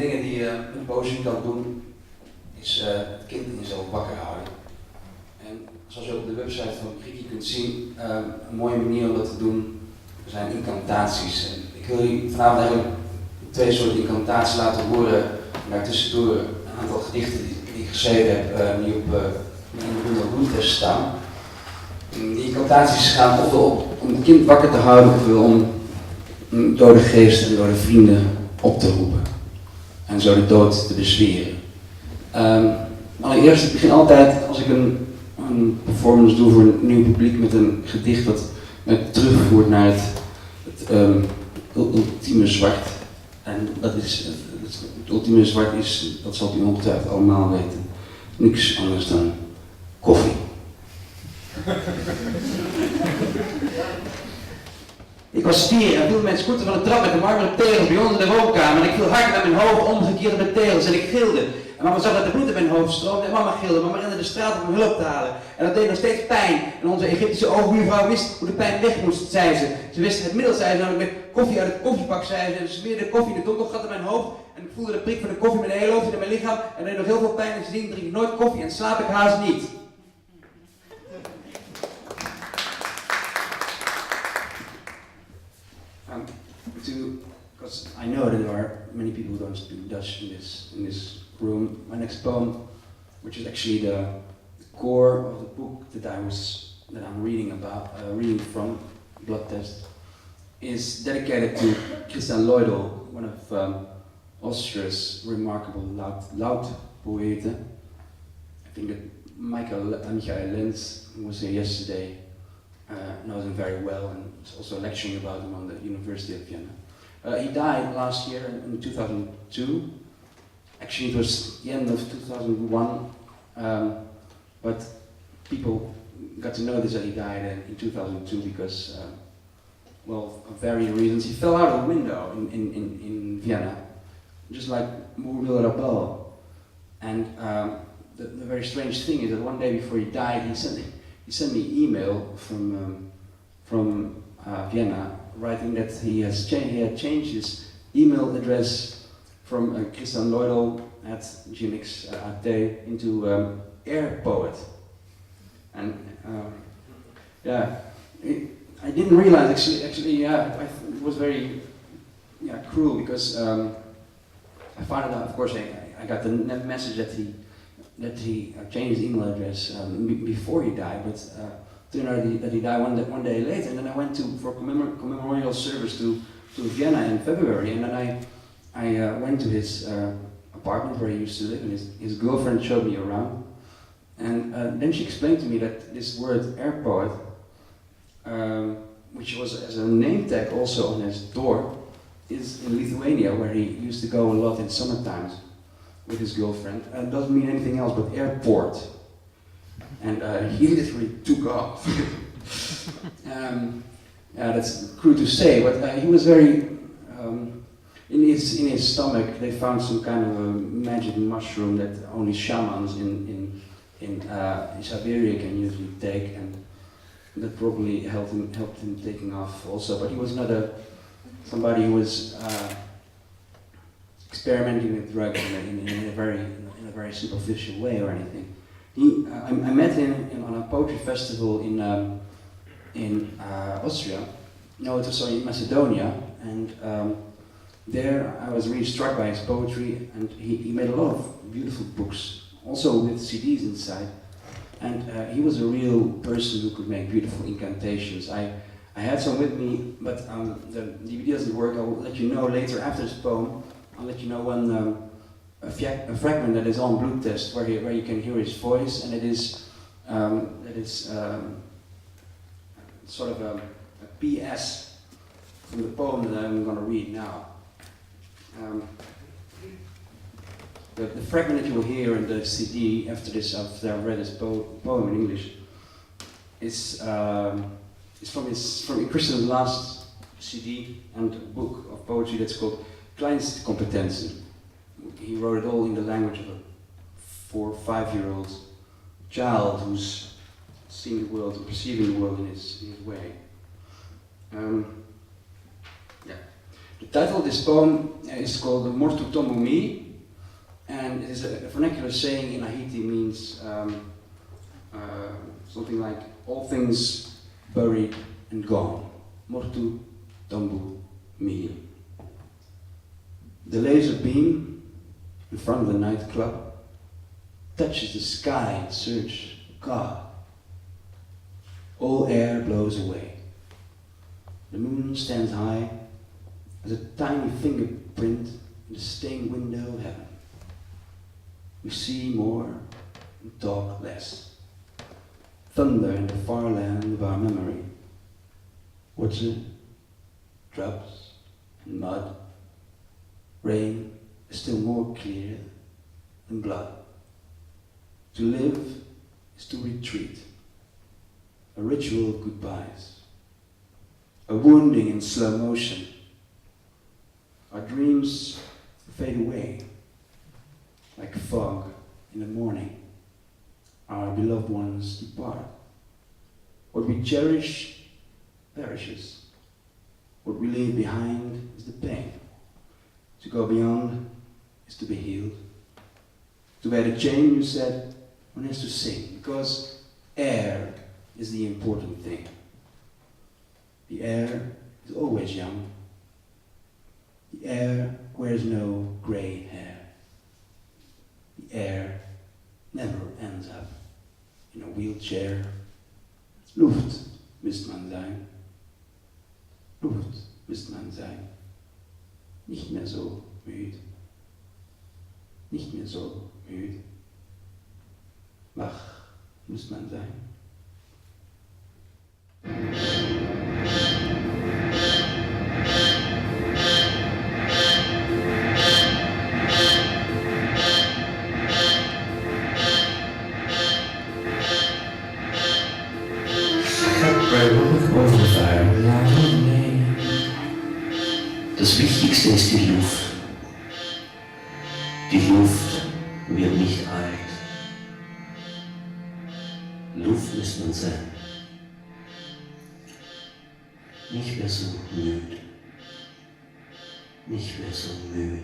dingen die je met poëzie kan doen, is het kind in jezelf wakker houden. En zoals je op de website van KRIKRI kunt zien, een mooie manier om dat te doen zijn incantaties. En ik wil jullie vanavond eigenlijk 2 soorten incantaties laten horen. En daartussendoor een aantal gedichten die ik geschreven heb, die op mijn bundel bloedtest staan. Die incantaties gaan ofwel om het kind wakker te houden, ofwel om dode geesten en dode vrienden op te roepen. En zo de dood te bezweren. Allereerst, ik begin altijd als ik een performance doe voor een nieuw publiek met een gedicht dat mij terugvoert naar het ultieme zwart. En dat is, het ultieme zwart is, dat zal u ongetwijfeld allemaal weten, niks anders dan koffie. Ik was stier en viel mijn scooter van de trap met de marmeren tegels bij ons in de woonkamer en ik viel hard met mijn hoofd omgekeerd met tegels en ik gilde. En mama zag dat er bloed in mijn hoofd stroomde en mama gilde, mama rende de straat om hulp te halen. En dat deed nog steeds pijn. En onze Egyptische oogbuurvrouw wist hoe de pijn weg moest, zei ze. Ze wist het middel, zei ze, namelijk met koffie uit het koffiepak, zei ze. En ze smeerde koffie in de dondergat in mijn hoofd. En ik voelde de prik van de koffie met een hele hoofd in mijn lichaam. En deed nog heel veel pijn en sindsdien drink ik nooit koffie en slaap ik haast niet. Because I know that there are many people who don't speak Dutch in this room. My next poem, which is actually the core of the book that I'm reading from, Blood Test, is dedicated to Christian Leudel, one of Austria's remarkable loud poeten. I think that Michael Lenz, who was here yesterday, knows him very well and is also lecturing about him on the University of Vienna. He died last year in 2002. Actually, it was the end of 2001, but people got to know this that he died in 2002 because, well, of various reasons. He fell out of a window in Vienna, just like Muriel Rabel. And the very strange thing is that one day before he died, he sent me an email from Vienna, writing that he had changed his email address from Christian Leudel at Gmx.at into Air Poet. And yeah, I didn't realize actually it was very cruel because I found out, of course, I got the message that he changed his email address before he died, but turned out that he died one day later. And then I went for a commemorial service to Vienna in February, and then I went to his apartment where he used to live, and his girlfriend showed me around. And then she explained to me that this word air poet, which was as a name tag also on his door, is in Lithuania, where he used to go a lot in summer times with his girlfriend. It doesn't mean anything else but airport. And he literally took off. That's cruel to say, but he was very, in his stomach they found some kind of a magic mushroom that only shamans in Siberia can usually take, and that probably helped him taking off also. But he was not somebody who was experimenting with drugs in a very superficial way or anything. I met him on a poetry festival in Austria. No, it was sorry, in Macedonia, and there I was really struck by his poetry, and he made a lot of beautiful books, also with CDs inside. And he was a real person who could make beautiful incantations. I had some with me, but the DVD doesn't work. I will let you know later after this poem. I'll let you know one a fragment that is on Blood Test where you can hear his voice, and it is sort of a PS from the poem that I'm going to read now. The fragment that you will hear in the CD after I've read this poem in English is from Christian's last CD and book of poetry that's called Kleinstkompetentie. He wrote it all in the language of a 4 or 5-year-old child who's seeing the world and perceiving the world in his way. The title of this poem is called Mortu Tombu Mi, and it is a vernacular saying in Haiti, means something like all things buried and gone. Mortu Tombu Mi. The laser beam in front of the nightclub touches the sky in search of God. All air blows away. The moon stands high as a tiny fingerprint in the stained window of heaven. We see more and talk less. Thunder in the far land of our memory. Water, drops, and mud. Rain is still more clear than blood. To live is to retreat. A ritual of goodbyes. A wounding in slow motion. Our dreams fade away like fog in the morning. Our beloved ones depart. What we cherish perishes. What we leave behind is the pain. To go beyond is to be healed. To wear the chain, you said, one has to sing, because air is the important thing. The air is always young. The air wears no grey hair. The air never ends up in a wheelchair. Luft müsst man sein. Luft müsst man sein. Nicht mehr so müde. Nicht mehr so müde. Wach muss man sein. Das Wichtigste ist die Luft. Die Luft wird nicht alt. Luft muss man sein. Nicht mehr so müde. Nicht mehr so müde.